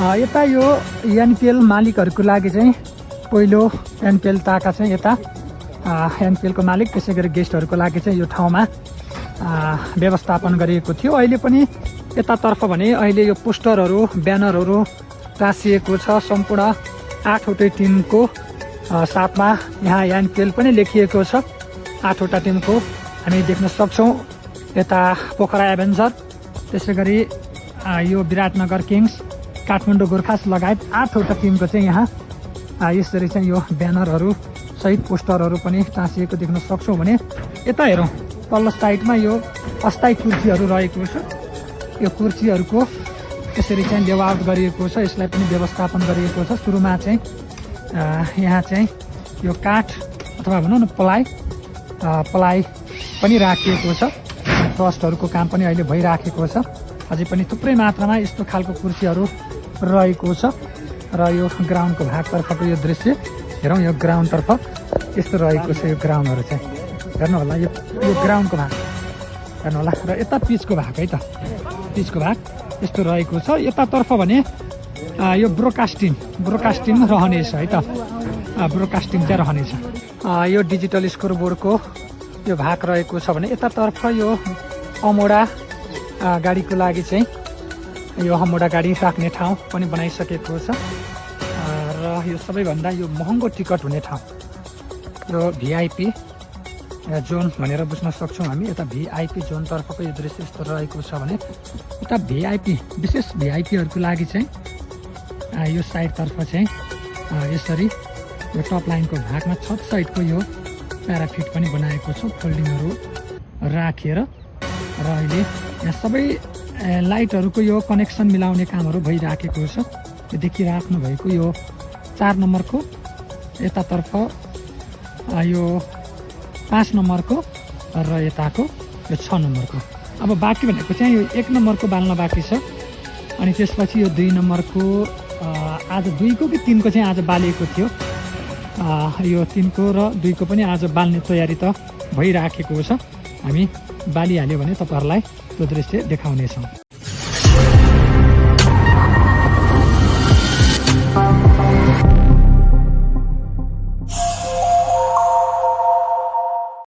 यता यो एनपिएल मालिकहरूको लागि चाहिँ पहिलो एनपिएल ताका चाहिँ यता एनपिएलको मालिक त्यसै गरी गेस्टहरूको लागि चाहिँ यो ठाउँमा व्यवस्थापन गरिएको थियो। अहिले पनि यतातर्फ भने अहिले यो पोस्टरहरू ब्यानरहरू टाँसिएको छ। सम्पूर्ण 8वटै टिमको साथमा यहाँ एनपिएल पनि लेखिएको छ। 8वटा टिमको हामी देख्न सक्छौँ। यता पोखरा एभेन्जर, त्यसै गरी यो विराटनगर किङ्स, काठमाडौँ गोर्खास लगायत 8वटा टिमको चाहिँ यहाँ यसरी चाहिँ यो ब्यानरहरू सहित पोस्टरहरू पनि टाँसिएको देख्न सक्छौँ भने यता हेरौँ तल्लो साइडमा यो अस्थायी कुर्सीहरू रहेको छ। यो कुर्सीहरूको यसरी चाहिँ लेआउट गरिएको छ। यसलाई पनि व्यवस्थापन गरिएको छ। सुरुमा चाहिँ यहाँ चाहिँ यो काठ अथवा भनौँ न पलाइ पनि राखिएको छ। ट्रस्टहरूको काम पनि अहिले भइराखेको छ। अझै पनि थुप्रै मात्रामा यस्तो खालको कुर्सीहरू रहेको छ। र यो ग्राउन्डको भागतर्फको यो दृश्य हेरौँ। यो ग्राउन्डतर्फ यस्तो रहेको छ। यो ग्राउन्डहरू चाहिँ हेर्नु होला। यो ग्राउन्डको भाग हेर्नु होला। र यता पिचको भाग है त, पिचको भाग यस्तो रहेको छ। यतातर्फ भने यो ब्रोडकास्टिङ रहनेछ है त। ब्रोडकास्टिङ चाहिँ रहनेछ। यो डिजिटल स्कोर बोर्डको यो भाग रहेको छ भने यतातर्फ यो अमोडा गाडीको लागि चाहिँ यो अमोडा गाडी राख्ने ठाउँ पनि बनाइसकेको छ। र यो सबैभन्दा यो महँगो टिकट हुने ठाउँ यो भिआइपी जोन भनेर बुझ्न सक्छौँ हामी। यता भिआइपी जोनतर्फको यो दृश्य यस्तो रहेको छ भने यता भिआइपी विशेष भिआइपीहरूको लागि चाहिँ यो साइडतर्फ चाहिँ यसरी यो टप लाइनको भागमा छत साइडको यो प्याराफिट पनि बनाएको छ फोल्डिङहरू राखेर। र अहिले यहाँ सबै लाइटहरूको यो कनेक्सन मिलाउने कामहरू भइराखेको छ। यो देखिराख्नु भएको यो 4 नम्बरको यतातर्फ यो 5 नम्बरको र यताको यो 6 नम्बरको। अब बाँकी भनेको चाहिँ यो 1 नम्बरको बाल्न बाँकी छ। अनि त्यसपछि यो 2 नम्बरको आज 2को कि 3को चाहिँ आज बालिएको थियो। यो 3को र 2को पनि आज बाल्ने तयारी त भइराखेको छ। हामी बालिहाल्यो भने तपाईँहरूलाई त्यो दृश्य देखाउनेछौँ।